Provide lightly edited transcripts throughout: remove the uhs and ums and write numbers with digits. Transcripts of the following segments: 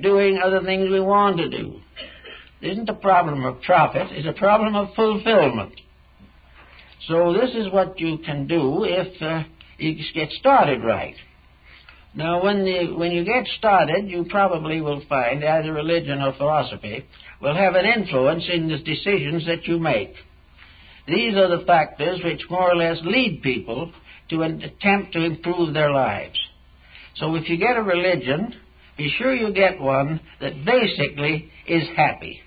doing other things we want to do. It isn't a problem of profit, it's a problem of fulfillment. So this is what you can do if you get started right. Now, when you get started, you probably will find either religion or philosophy will have an influence in the decisions that you make. These are the factors which more or less lead people to an attempt to improve their lives. So if you get a religion, be sure you get one that basically is happy.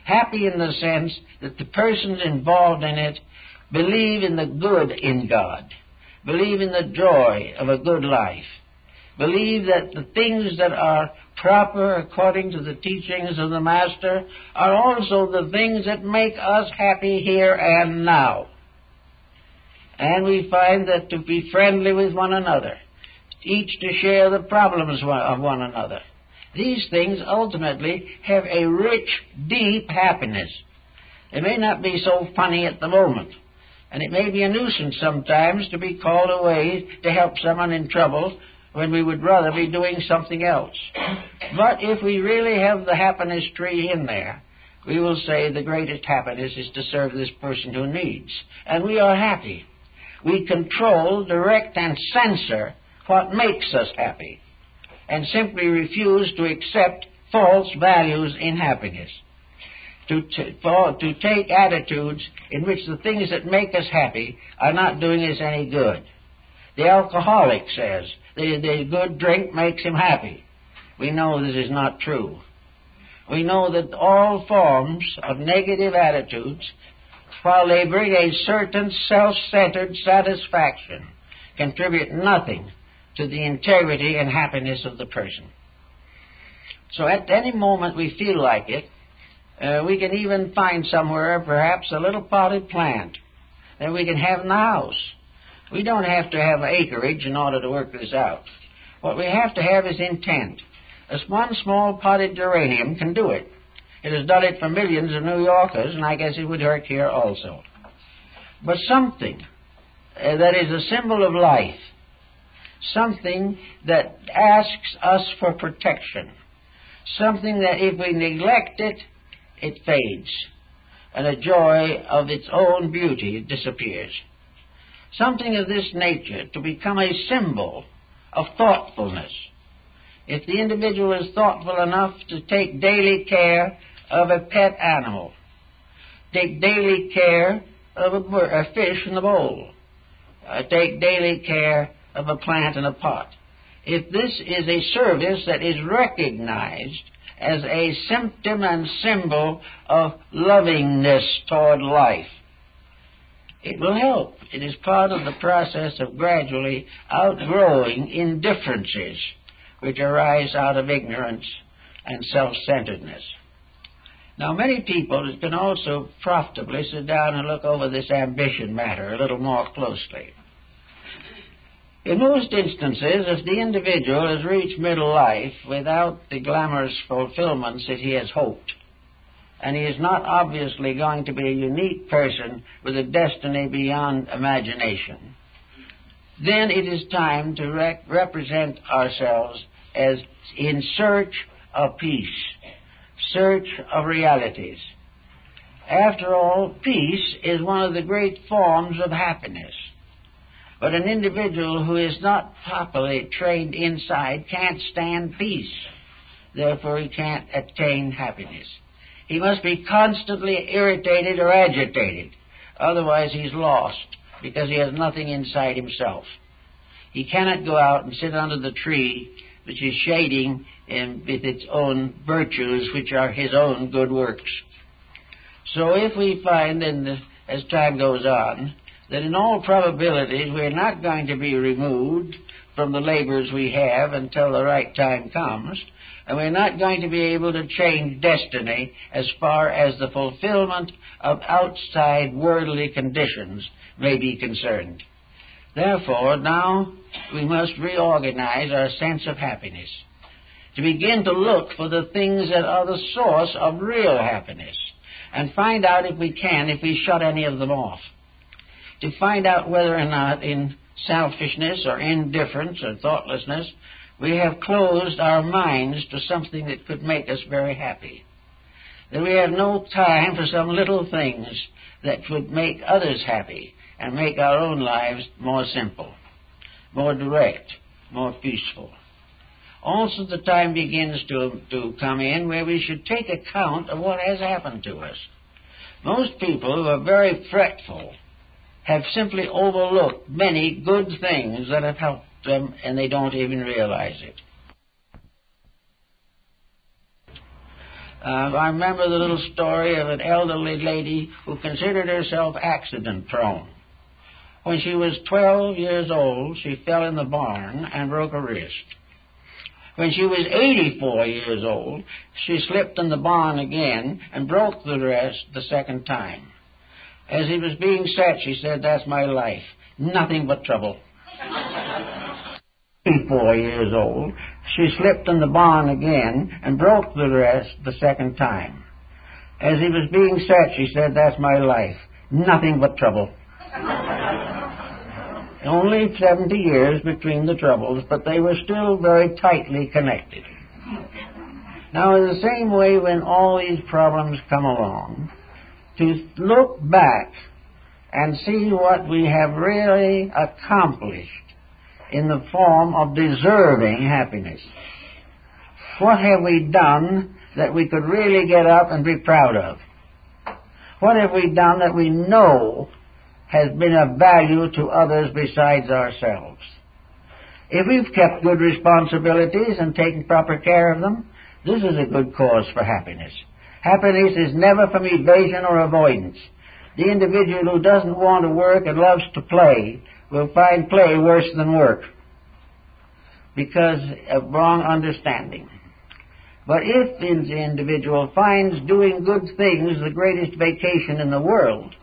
Happy in the sense that the persons involved in it believe in the good in God, believe in the joy of a good life, believe that the things that are proper according to the teachings of the Master are also the things that make us happy here and now. And we find that to be friendly with one another, each to share the problems of one another, these things ultimately have a rich, deep happiness. It may not be so funny at the moment, and it may be a nuisance sometimes to be called away to help someone in trouble when we would rather be doing something else. But if we really have the happiness tree in there, we will say the greatest happiness is to serve this person who needs. And we are happy. We control, direct, and censor what makes us happy, and simply refuse to accept false values in happiness. To take attitudes in which the things that make us happy are not doing us any good. The alcoholic says the good drink makes him happy. We know this is not true. We know that all forms of negative attitudes, while they bring a certain self-centered satisfaction, contribute nothing to the integrity and happiness of the person. So at any moment we feel like it, we can even find somewhere perhaps a little potted plant that we can have in the house. We don't have to have acreage in order to work this out. What we have to have is intent. This one small potted geranium can do it. It has done it for millions of New Yorkers, and I guess it would work here also. But something that is a symbol of life, something that asks us for protection, something that if we neglect it, it fades, and the joy of its own beauty disappears. Something of this nature to become a symbol of thoughtfulness. If the individual is thoughtful enough to take daily care of a pet animal, take daily care of a fish in the bowl, take daily care of a plant in a pot, if this is a service that is recognized as a symptom and symbol of lovingness toward life, it will help. It is part of the process of gradually outgrowing indifferences which arise out of ignorance and self-centeredness. Now, many people can also profitably sit down and look over this ambition matter a little more closely. In most instances, if the individual has reached middle life without the glamorous fulfillments that he has hoped, and he is not obviously going to be a unique person with a destiny beyond imagination, then it is time to represent ourselves as in search of peace, search of realities. After all, peace is one of the great forms of happiness. But an individual who is not properly trained inside can't stand peace. Therefore, he can't attain happiness. He must be constantly irritated or agitated. Otherwise, he's lost, because he has nothing inside himself. He cannot go out and sit under the tree which is shading with its own virtues, which are his own good works. So if we find, as time goes on, that in all probabilities we're not going to be removed from the labors we have until the right time comes, and we're not going to be able to change destiny as far as the fulfillment of outside worldly conditions may be concerned. Therefore, now we must reorganize our sense of happiness, to begin to look for the things that are the source of real happiness, and find out if we shut any of them off, to find out whether or not in selfishness or indifference or thoughtlessness we have closed our minds to something that could make us very happy. That we have no time for some little things that would make others happy and make our own lives more simple, more direct, more peaceful. Also, the time begins to come in where we should take account of what has happened to us. Most people who are very fretful have simply overlooked many good things that have helped them, and they don't even realize it. I remember the little story of an elderly lady who considered herself accident-prone. When she was 12 years old, she fell in the barn and broke her wrist. When she was 84 years old, she slipped in the barn again and broke the wrist the second time. As he was being set, she said, "That's my life. Nothing but trouble." 84 years old, she slipped in the barn again and broke the wrist the second time. As he was being set, she said, "That's my life. Nothing but trouble." Only 70 years between the troubles, but they were still very tightly connected. Now, in the same way, when all these problems come along, to look back and see what we have really accomplished in the form of deserving happiness. What have we done that we could really get up and be proud of? What have we done that we know has been of value to others besides ourselves? If we've kept good responsibilities and taken proper care of them, this is a good cause for happiness. Happiness is never from evasion or avoidance. The individual who doesn't want to work and loves to play will find play worse than work because of wrong understanding. But if the individual finds doing good things the greatest vacation in the world,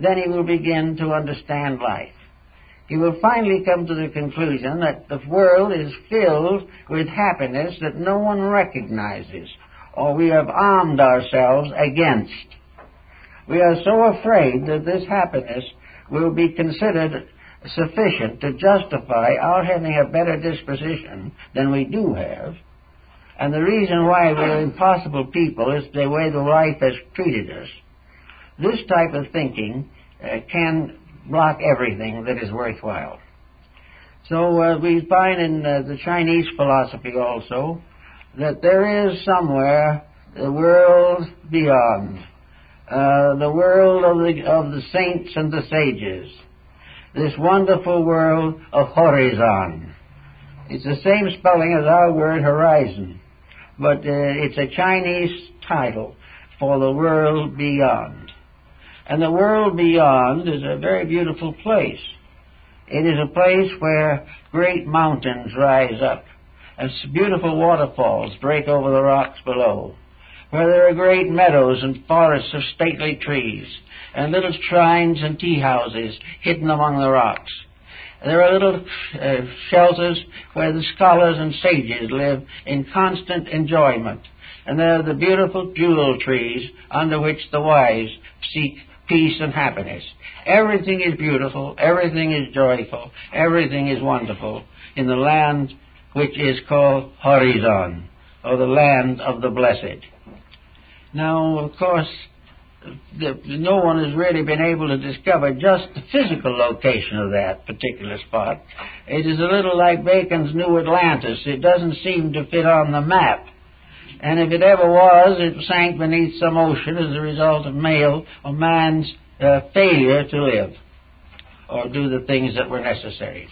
then he will begin to understand life. He will finally come to the conclusion that the world is filled with happiness that no one recognizes, or we have armed ourselves against. We are so afraid that this happiness will be considered sufficient to justify our having a better disposition than we do have. And the reason why we're impossible people is the way the life has treated us. This type of thinking can block everything that is worthwhile. So we find in the Chinese philosophy also that there is somewhere the world beyond, the world of the saints and the sages, this wonderful world of horizon. It's the same spelling as our word horizon, but it's a Chinese title for the world beyond. And the world beyond is a very beautiful place. It is a place where great mountains rise up and beautiful waterfalls break over the rocks below, where there are great meadows and forests of stately trees, and little shrines and tea houses hidden among the rocks. There are little shelters where the scholars and sages live in constant enjoyment, and there are the beautiful jewel trees under which the wise seek peace and happiness. Everything is beautiful, everything is joyful, everything is wonderful in the land which is called Horizon, or the land of the blessed. Now, of course, no one has really been able to discover just the physical location of that particular spot. It is a little like Bacon's New Atlantis. It doesn't seem to fit on the map. And if it ever was, it sank beneath some ocean as a result of man's failure to live or do the things that were necessary.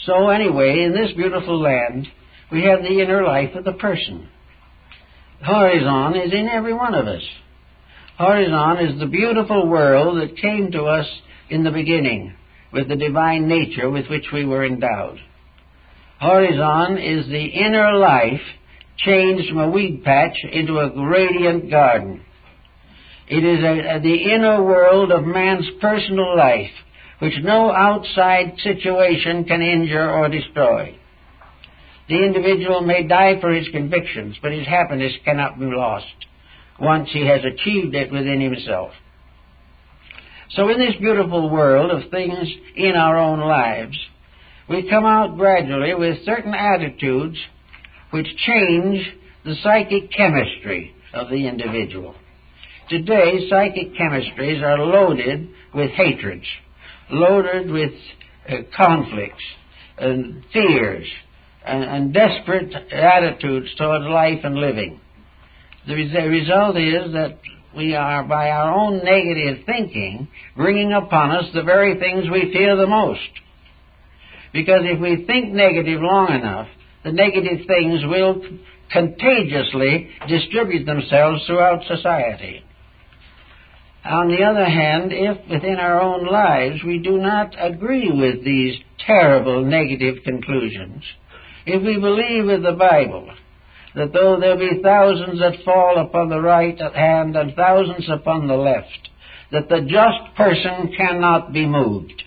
So anyway, in this beautiful land, we have the inner life of the person. Horizon is in every one of us. Horizon is the beautiful world that came to us in the beginning with the divine nature with which we were endowed. Horizon is the inner life changed from a weed patch into a radiant garden. It is the inner world of man's personal life, which no outside situation can injure or destroy. The individual may die for his convictions, but his happiness cannot be lost once he has achieved it within himself. So in this beautiful world of things in our own lives, we come out gradually with certain attitudes which change the psychic chemistry of the individual. Today, psychic chemistries are loaded with hatreds, loaded with conflicts and fears and desperate attitudes towards life and living. The result is that we are, by our own negative thinking, bringing upon us the very things we fear the most. Because if we think negative long enough, the negative things will contagiously distribute themselves throughout society. On the other hand, if within our own lives we do not agree with these terrible negative conclusions, if we believe with the Bible that though there be thousands that fall upon the right hand and thousands upon the left, that the just person cannot be moved,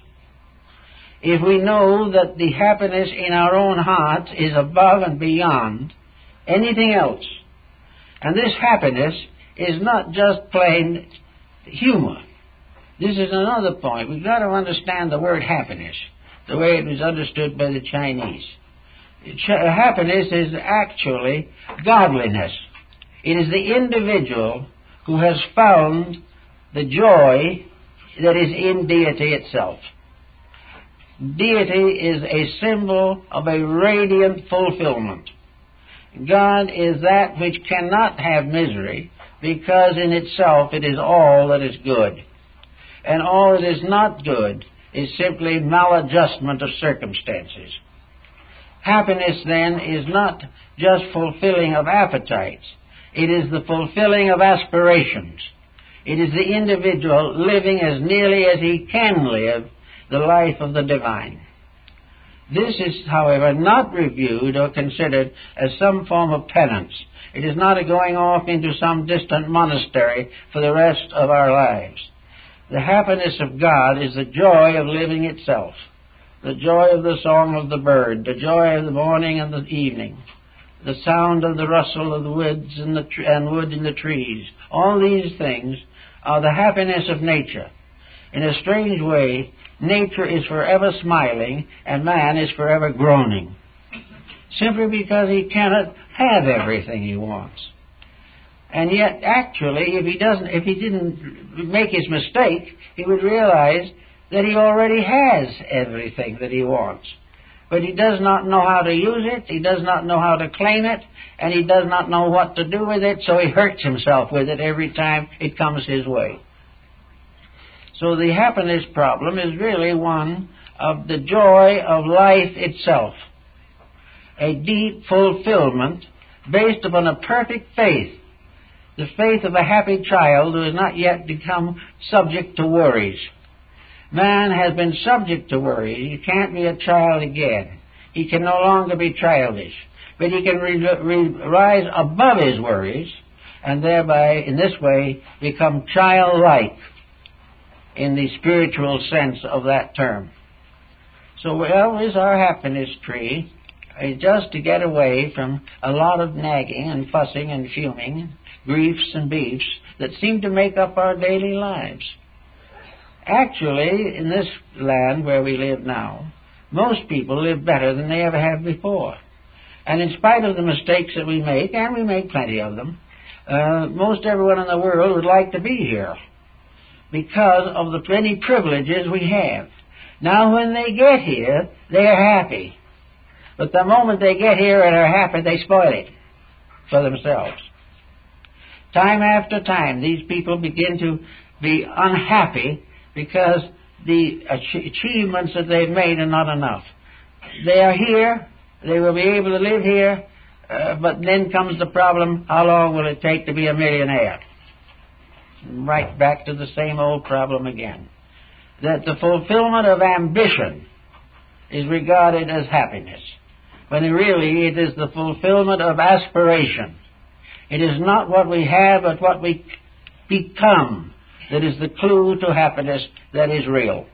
if we know that the happiness in our own hearts is above and beyond anything else, and this happiness is not just plain humor. This is another point. We've got to understand the word happiness, the way it was understood by the Chinese. Happiness is actually godliness. It is the individual who has found the joy that is in deity itself. Deity is a symbol of a radiant fulfillment. God is that which cannot have misery, because in itself it is all that is good. And all that is not good is simply maladjustment of circumstances. Happiness, then, is not just fulfilling of appetites. It is the fulfilling of aspirations. It is the individual living as nearly as he can live the life of the divine. This is, however, not reviewed or considered as some form of penance. It is not a going off into some distant monastery for the rest of our lives. The happiness of God is the joy of living itself, the joy of the song of the bird, the joy of the morning and the evening, the sound of the rustle of the woods and wood in the trees. All these things are the happiness of nature. In a strange way, nature is forever smiling and man is forever groaning, simply because he cannot have everything he wants. And yet, actually, if he didn't make his mistake, he would realize that he already has everything that he wants. But he does not know how to use it, he does not know how to claim it, and he does not know what to do with it, so he hurts himself with it every time it comes his way. So the happiness problem is really one of the joy of life itself, a deep fulfillment based upon a perfect faith, the faith of a happy child who has not yet become subject to worries. Man has been subject to worries. He can't be a child again. He can no longer be childish, but he can rise above his worries and thereby, in this way, become childlike in the spiritual sense of that term. So where is our happiness tree? Just to get away from a lot of nagging and fussing and fuming, griefs and beefs that seem to make up our daily lives. Actually, in this land where we live now, most people live better than they ever have before. And in spite of the mistakes that we make, and we make plenty of them, most everyone in the world would like to be here because of the many privileges we have. Now, when they get here, they are happy. But the moment they get here and are happy, they spoil it for themselves. Time after time, these people begin to be unhappy because the achievements that they've made are not enough. They are here, they will be able to live here, but then comes the problem, how long will it take to be a millionaire? Right back to the same old problem again. That the fulfillment of ambition is regarded as happiness, when really it is the fulfillment of aspiration. It is not what we have, but what we become that is the clue to happiness that is real.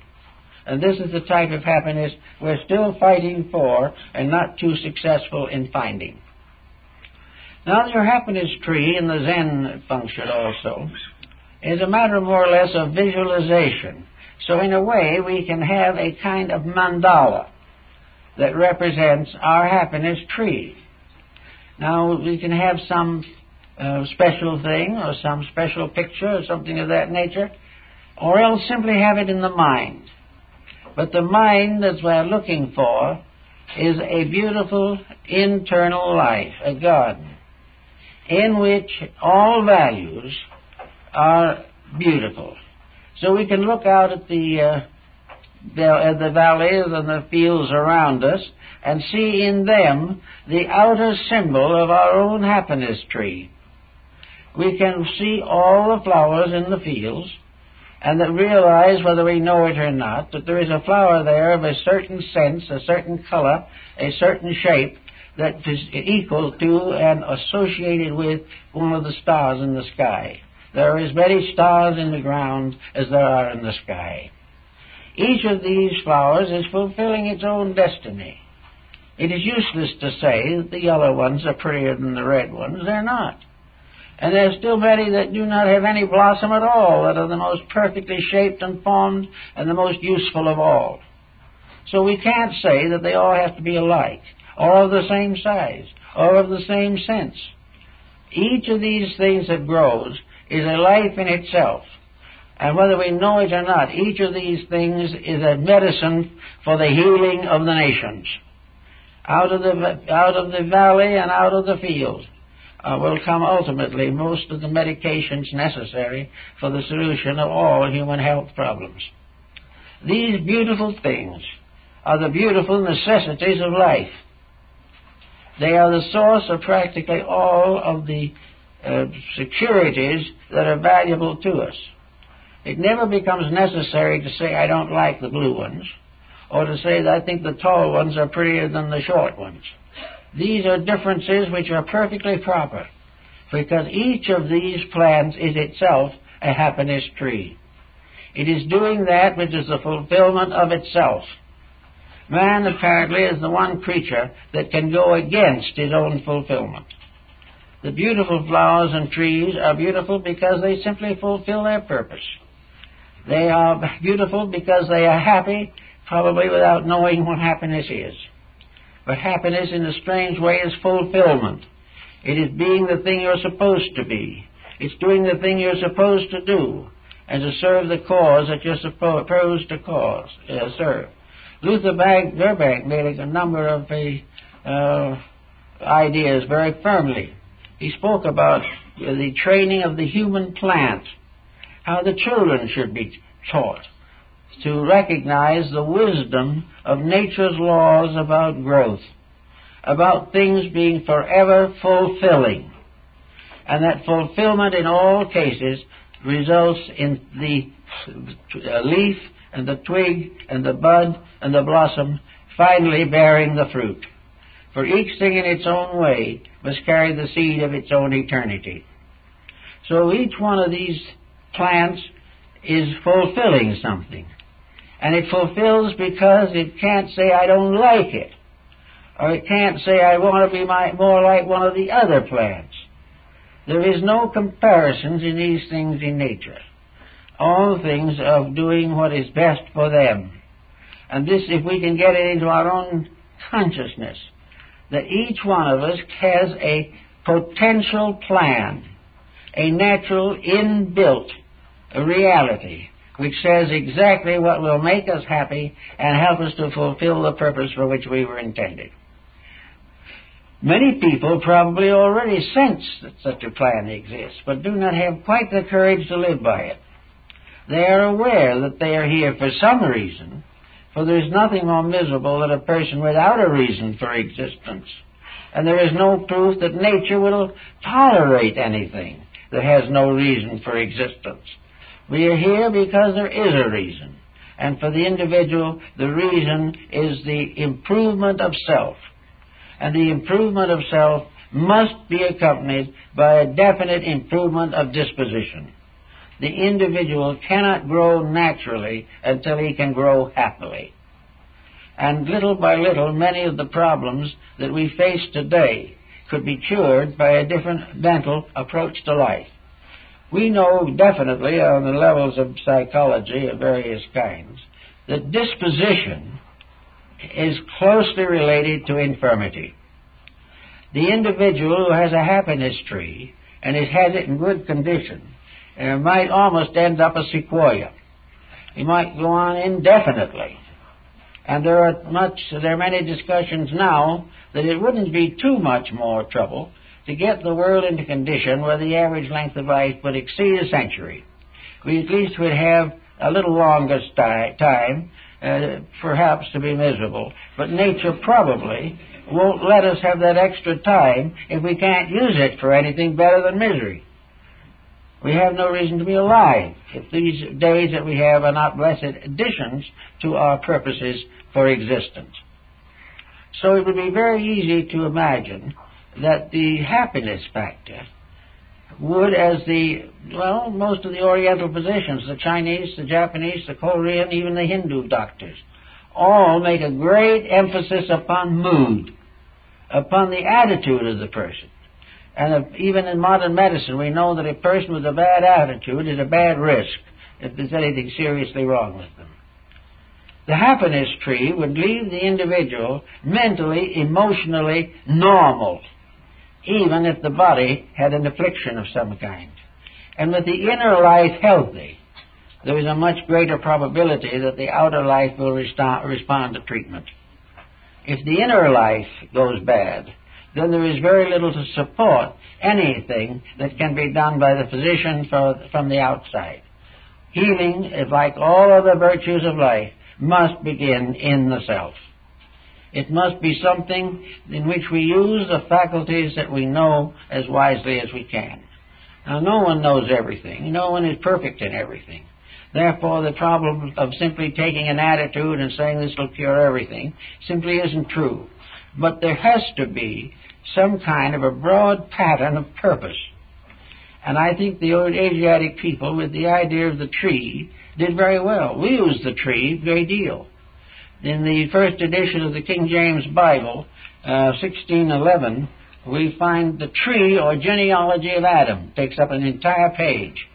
And this is the type of happiness we're still fighting for and not too successful in finding. Now, your happiness tree in the Zen function also is a matter more or less of visualization. So in a way, we can have a kind of mandala. that represents our happiness tree. Now, we can have some special thing or some special picture or something of that nature, or else simply have it in the mind. But the mind that we're looking for is a beautiful internal life, a garden, in which all values are beautiful. So we can look out at the valleys and the fields around us and see in them the outer symbol of our own happiness tree. We can see all the flowers in the fields and that realize, whether we know it or not, that there is a flower there of a certain sense, a certain color, a certain shape that is equal to and associated with one of the stars in the sky. There are as many stars in the ground as there are in the sky. Each of these flowers is fulfilling its own destiny. It is useless to say that the yellow ones are prettier than the red ones. They're not. And there are still many that do not have any blossom at all, that are the most perfectly shaped and formed and the most useful of all. So we can't say that they all have to be alike, or of the same size, or of the same sense. Each of these things that grows is a life in itself. And whether we know it or not, each of these things is a medicine for the healing of the nations. Out of the valley and out of the field will come ultimately most of the medications necessary for the solution of all human health problems. These beautiful things are the beautiful necessities of life. They are the source of practically all of the securities that are valuable to us. It never becomes necessary to say, I don't like the blue ones, or to say that I think the tall ones are prettier than the short ones. These are differences which are perfectly proper, because each of these plants is itself a happiness tree. It is doing that which is the fulfillment of itself. Man, apparently, is the one creature that can go against his own fulfillment. The beautiful flowers and trees are beautiful because they simply fulfill their purpose. They are beautiful because they are happy, probably without knowing what happiness is. But happiness, in a strange way, is fulfillment. It is being the thing you're supposed to be. It's doing the thing you're supposed to do, and to serve the cause that you're supposed to serve. Luther Burbank made a number of ideas very firmly. He spoke about the training of the human plant, how the children should be taught to recognize the wisdom of nature's laws about growth, about things being forever fulfilling, and that fulfillment in all cases results in the leaf and the twig and the bud and the blossom finally bearing the fruit. For each thing in its own way must carry the seed of its own eternity. So each one of these plants is fulfilling something. And it fulfills because it can't say, I don't like it. Or it can't say, I want to be more like one of the other plants. There is no comparisons in these things in nature. All things are doing what is best for them. And this, if we can get it into our own consciousness, that each one of us has a potential plan, a natural inbuilt reality, which says exactly what will make us happy and help us to fulfill the purpose for which we were intended. Many people probably already sense that such a plan exists, but do not have quite the courage to live by it. They are aware that they are here for some reason, for there is nothing more miserable than a person without a reason for existence. And there is no proof that nature will tolerate anything that has no reason for existence. We are here because there is a reason. And for the individual, the reason is the improvement of self. And the improvement of self must be accompanied by a definite improvement of disposition. The individual cannot grow naturally until he can grow happily. And little by little, many of the problems that we face today could be cured by a different mental approach to life. We know definitely on the levels of psychology of various kinds that disposition is closely related to infirmity. The individual who has a happiness tree and has it in good condition might almost end up a sequoia. He might go on indefinitely. And there are many discussions now that it wouldn't be too much more trouble to get the world into condition where the average length of life would exceed a century. We at least would have a little longer time, perhaps, to be miserable. But nature probably won't let us have that extra time if we can't use it for anything better than misery. We have no reason to be alive if these days that we have are not blessed additions to our purposes for existence. So it would be very easy to imagine that the happiness factor would, as most of the Oriental physicians, the Chinese, the Japanese, the Korean, even the Hindu doctors, all make a great emphasis upon mood, upon the attitude of the person. And even in modern medicine, we know that a person with a bad attitude is a bad risk if there's anything seriously wrong with them. The happiness tree would leave the individual mentally, emotionally normal, even if the body had an affliction of some kind. And with the inner life healthy, there is a much greater probability that the outer life will respond to treatment. If the inner life goes bad, then there is very little to support anything that can be done by the physician from the outside. Healing, like all other virtues of life, must begin in the self. It must be something in which we use the faculties that we know as wisely as we can. Now, no one knows everything. No one is perfect in everything. Therefore, the problem of simply taking an attitude and saying this will cure everything simply isn't true. But there has to be some kind of a broad pattern of purpose. And I think the old Asiatic people, with the idea of the tree, did very well. We use the tree a great deal. In the first edition of the King James Bible, 1611, we find the tree or genealogy of Adam. It takes up an entire page.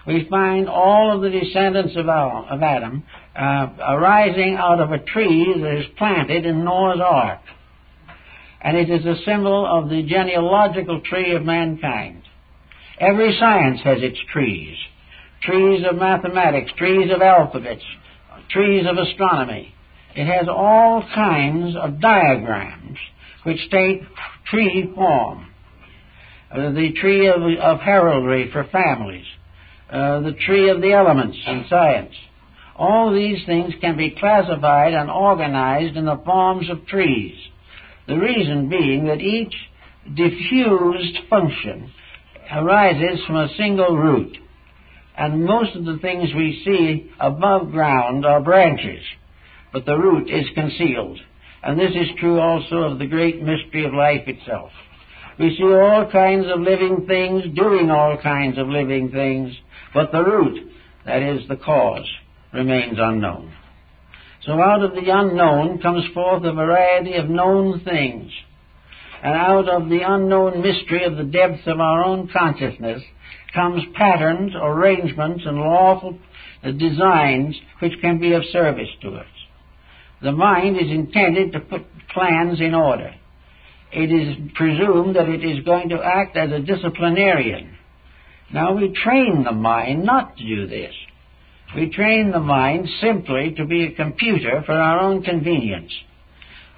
We find all of the descendants of Adam arising out of a tree that is planted in Noah's Ark. And it is a symbol of the genealogical tree of mankind. Every science has its trees. Trees of mathematics, trees of alphabets, trees of astronomy. It has all kinds of diagrams which take tree form. The tree of heraldry for families, the tree of the elements in science. All these things can be classified and organized in the forms of trees. The reason being that each diffused function arises from a single root. And most of the things we see above ground are branches, but the root is concealed. And this is true also of the great mystery of life itself. We see all kinds of living things doing all kinds of living things, but the root, that is the cause, remains unknown. So out of the unknown comes forth a variety of known things. And out of the unknown mystery of the depths of our own consciousness comes patterns, arrangements, and lawful designs which can be of service to us. The mind is intended to put plans in order. It is presumed that it is going to act as a disciplinarian. Now, we train the mind not to do this. We train the mind simply to be a computer for our own convenience.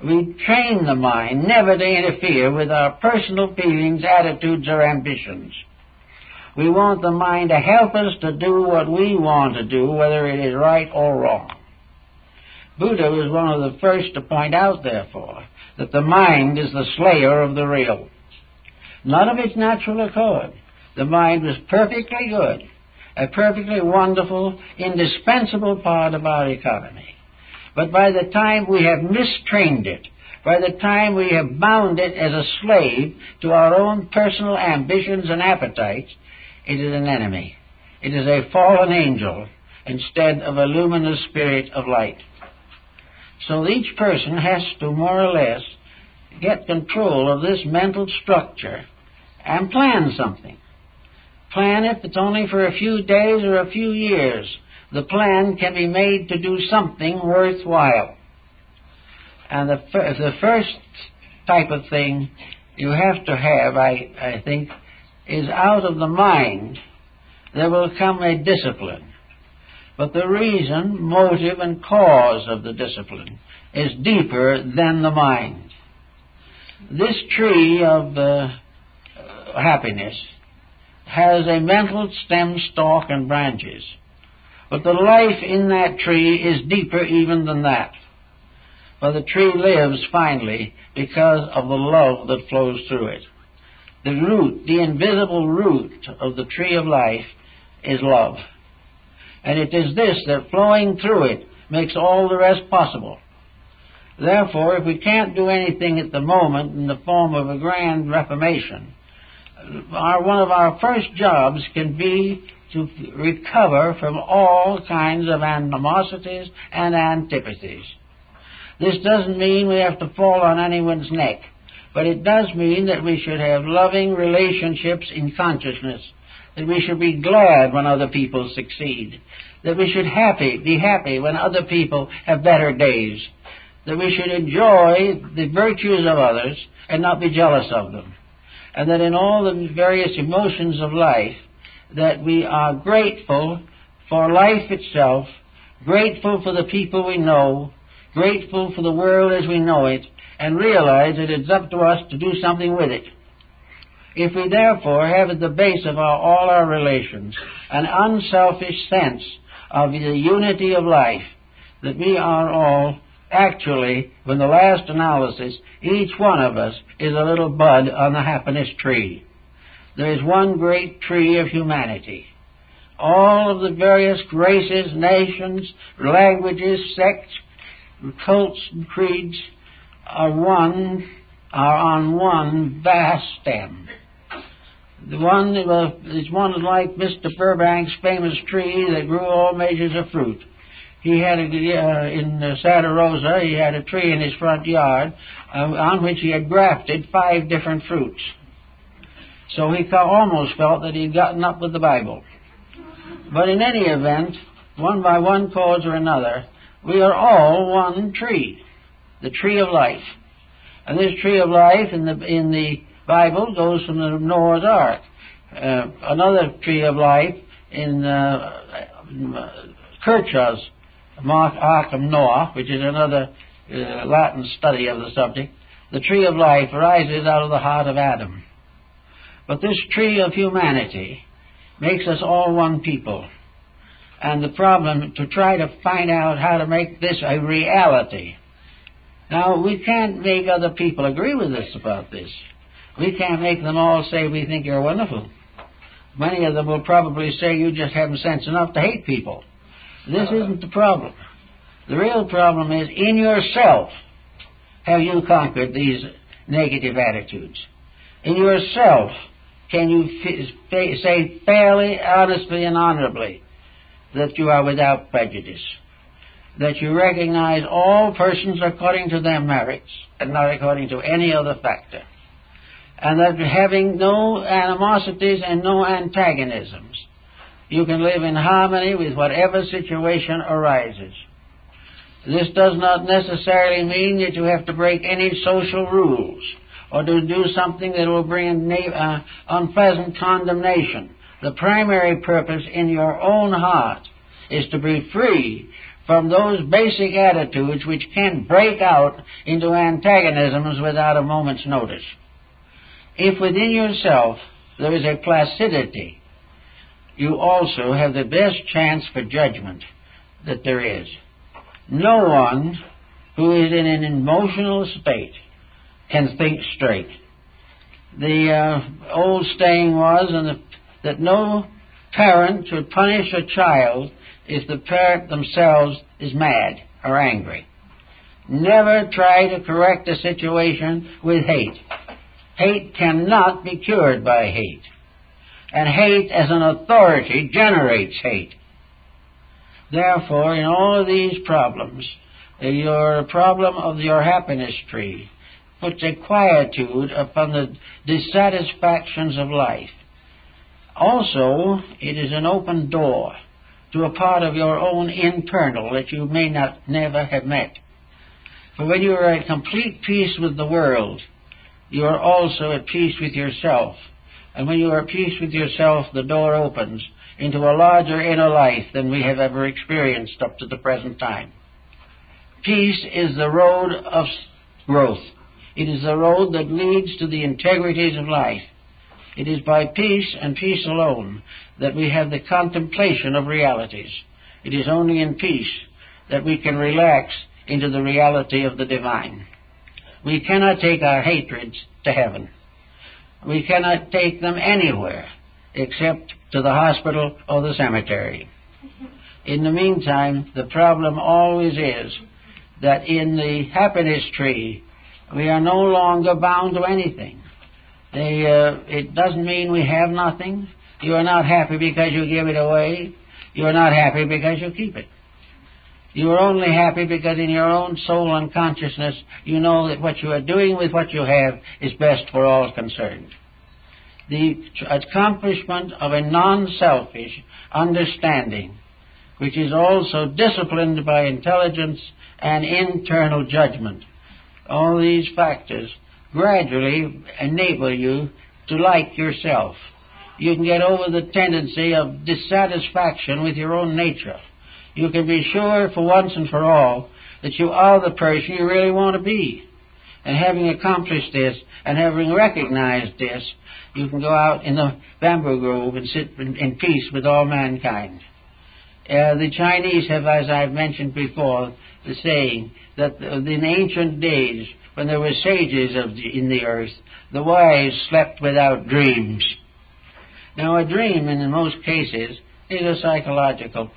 We train the mind never to interfere with our personal feelings, attitudes, or ambitions. We want the mind to help us to do what we want to do, whether it is right or wrong. Buddha was one of the first to point out, therefore, that the mind is the slayer of the real. Not of its natural accord. The mind was perfectly good, a perfectly wonderful, indispensable part of our economy. But by the time we have mistrained it, by the time we have bound it as a slave to our own personal ambitions and appetites, it is an enemy. It is a fallen angel instead of a luminous spirit of light. So each person has to more or less get control of this mental structure and plan something. Plan if it's only for a few days or a few years. The plan can be made to do something worthwhile. And the first type of thing you have to have, I think, is out of the mind there will come a discipline. But the reason, motive, and cause of the discipline is deeper than the mind. This tree of happiness has a mental stem, stalk, and branches. But the life in that tree is deeper even than that. For the tree lives finally because of the love that flows through it. The root, the invisible root of the tree of life is love. And it is this that flowing through it makes all the rest possible. Therefore, if we can't do anything at the moment in the form of a grand reformation, one of our first jobs can be to recover from all kinds of animosities and antipathies. This doesn't mean we have to fall on anyone's neck, but it does mean that we should have loving relationships in consciousness, that we should be glad when other people succeed, that we should be happy when other people have better days, that we should enjoy the virtues of others and not be jealous of them, and that in all the various emotions of life that we are grateful for life itself, grateful for the people we know, grateful for the world as we know it, and realize that it's up to us to do something with it. If we therefore have at the base of all our relations an unselfish sense of the unity of life, that we are all actually, in the last analysis, each one of us is a little bud on the happiness tree. There is one great tree of humanity. All of the various races, nations, languages, sects, cults, and creeds are on one vast stem. The one is one like Mr. Burbank's famous tree that grew all measures of fruit. He had in Santa Rosa, he had a tree in his front yard on which he had grafted 5 different fruits. So he almost felt that he'd gotten up with the Bible. But in any event, one by one cause or another, we are all one tree, the tree of life. And this tree of life in the Bible goes from the Noah's Ark. Another tree of life in Kirchhoff's Arkham Noah, which is another Latin study of the subject, the tree of life rises out of the heart of Adam. But this tree of humanity makes us all one people. And the problem to try to find out how to make this a reality. Now, we can't make other people agree with us about this. We can't make them all say we think you're wonderful. Many of them will probably say you just haven't sense enough to hate people. This isn't the problem. The real problem is in yourself. Have you conquered these negative attitudes? In yourself, can you say fairly, honestly, and honorably that you are without prejudice? That you recognize all persons according to their merits and not according to any other factor? And that having no animosities and no antagonisms, you can live in harmony with whatever situation arises. This does not necessarily mean that you have to break any social rules or to do something that will bring unpleasant condemnation. The primary purpose in your own heart is to be free from those basic attitudes which can break out into antagonisms without a moment's notice. If within yourself there is a placidity, you also have the best chance for judgment that there is. No one who is in an emotional state can think straight. The old saying was that no parent should punish a child if the parent themselves is mad or angry. Never try to correct a situation with hate. Hate cannot be cured by hate. And hate as an authority generates hate. Therefore, in all of these problems, your problem of your happiness tree puts a quietude upon the dissatisfactions of life. Also, it is an open door to a part of your own internal that you may never have met. For when you are at complete peace with the world, you are also at peace with yourself. And when you are at peace with yourself, the door opens into a larger inner life than we have ever experienced up to the present time. Peace is the road of growth. It is the road that leads to the integrities of life. It is by peace and peace alone that we have the contemplation of realities. It is only in peace that we can relax into the reality of the divine. We cannot take our hatreds to heaven. We cannot take them anywhere except to the hospital or the cemetery. In the meantime, the problem always is that in the happiness tree, we are no longer bound to anything. It doesn't mean we have nothing. You are not happy because you give it away. You are not happy because you keep it. You are only happy because in your own soul and consciousness you know that what you are doing with what you have is best for all concerned. The accomplishment of a non-selfish understanding, which is also disciplined by intelligence and internal judgment. All these factors gradually enable you to like yourself. You can get over the tendency of dissatisfaction with your own nature. You can be sure for once and for all that you are the person you really want to be. And having accomplished this and having recognized this, you can go out in the bamboo grove and sit in peace with all mankind. The Chinese have, as I've mentioned before, the saying that in ancient days, when there were sages in the earth, the wise slept without dreams. Now, a dream, in most cases, is a psychological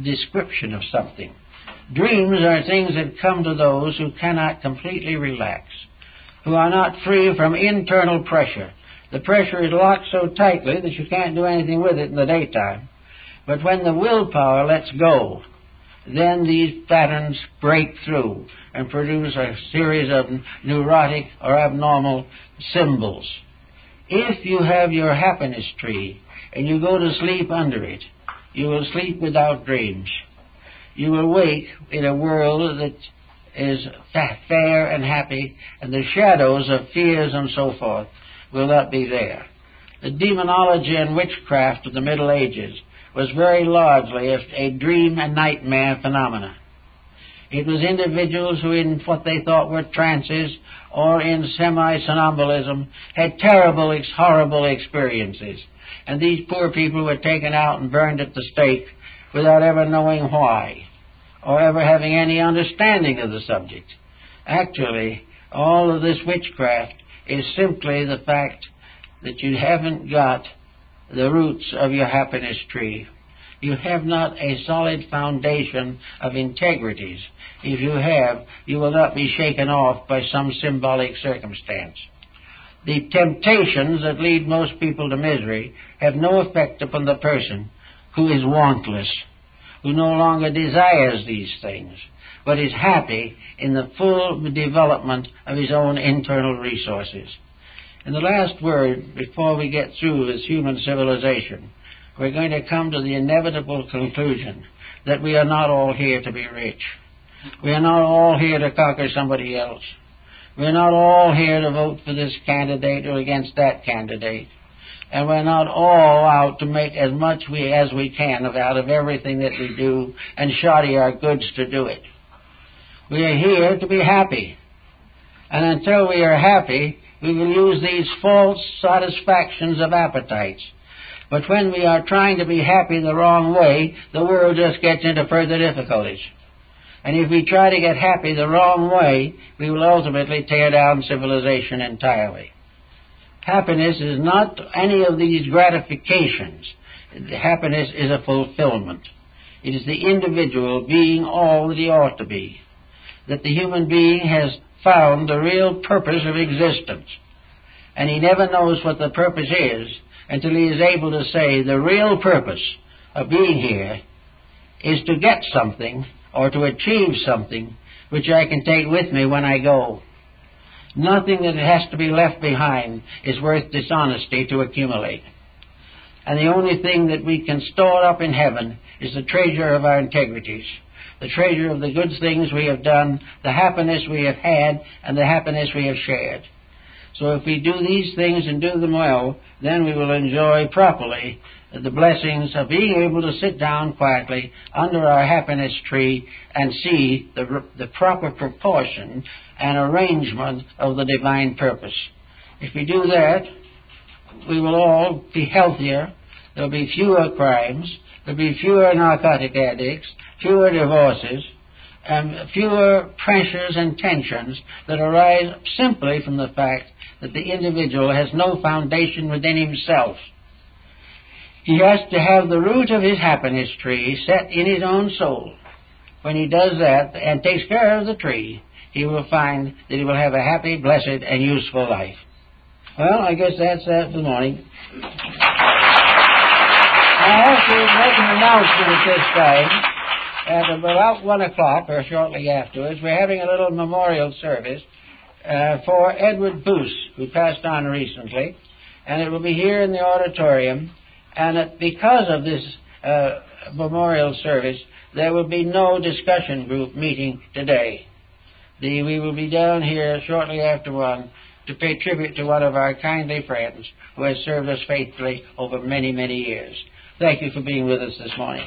description of something. Dreams are things that come to those who cannot completely relax, who are not free from internal pressure. The pressure is locked so tightly that you can't do anything with it in the daytime. But when the willpower lets go, then these patterns break through and produce a series of neurotic or abnormal symbols. If you have your happiness tree and you go to sleep under it, you will sleep without dreams. You will wake in a world that is fair and happy, and the shadows of fears and so forth will not be there. The demonology and witchcraft of the Middle Ages was very largely a dream and nightmare phenomena. It was individuals who, in what they thought were trances or in semi-somnambulism, had terrible, horrible experiences. And these poor people were taken out and burned at the stake without ever knowing why, or ever having any understanding of the subject. Actually, all of this witchcraft is simply the fact that you haven't got the roots of your happiness tree. You have not a solid foundation of integrities. If you have, you will not be shaken off by some symbolic circumstance. The temptations that lead most people to misery have no effect upon the person who is wantless, who no longer desires these things, but is happy in the full development of his own internal resources. And the last word, before we get through this human civilization, we're going to come to the inevitable conclusion that we are not all here to be rich. We are not all here to conquer somebody else. We're not all here to vote for this candidate or against that candidate. And we're not all out to make as much as we can out of everything that we do and shoddy our goods to do it. We are here to be happy. And until we are happy, we will use these false satisfactions of appetites. But when we are trying to be happy the wrong way, the world just gets into further difficulties. And if we try to get happy the wrong way, we will ultimately tear down civilization entirely. Happiness is not any of these gratifications. Happiness is a fulfillment. It is the individual being all that he ought to be. That the human being has found the real purpose of existence. And he never knows what the purpose is until he is able to say the real purpose of being here is to get something or to achieve something which I can take with me when I go. Nothing that has to be left behind is worth dishonesty to accumulate. And the only thing that we can store up in heaven is the treasure of our integrities, the treasure of the good things we have done, the happiness we have had, and the happiness we have shared. So if we do these things and do them well, then we will enjoy properly the blessings of being able to sit down quietly under our happiness tree and see the proper proportion and arrangement of the divine purpose. If we do that, we will all be healthier. There will be fewer crimes. There will be fewer narcotic addicts, fewer divorces, and fewer pressures and tensions that arise simply from the fact that the individual has no foundation within himself. He has to have the root of his happiness tree set in his own soul. When he does that and takes care of the tree, he will find that he will have a happy, blessed, and useful life. Well, I guess that's that for the morning. I have to make an announcement at this time. At about 1 o'clock, or shortly afterwards, we're having a little memorial service for Edward Boos, who passed on recently, and it will be here in the auditorium. And because of this memorial service, there will be no discussion group meeting today. We will be down here shortly after 1 to pay tribute to one of our kindly friends who has served us faithfully over many, many years. Thank you for being with us this morning.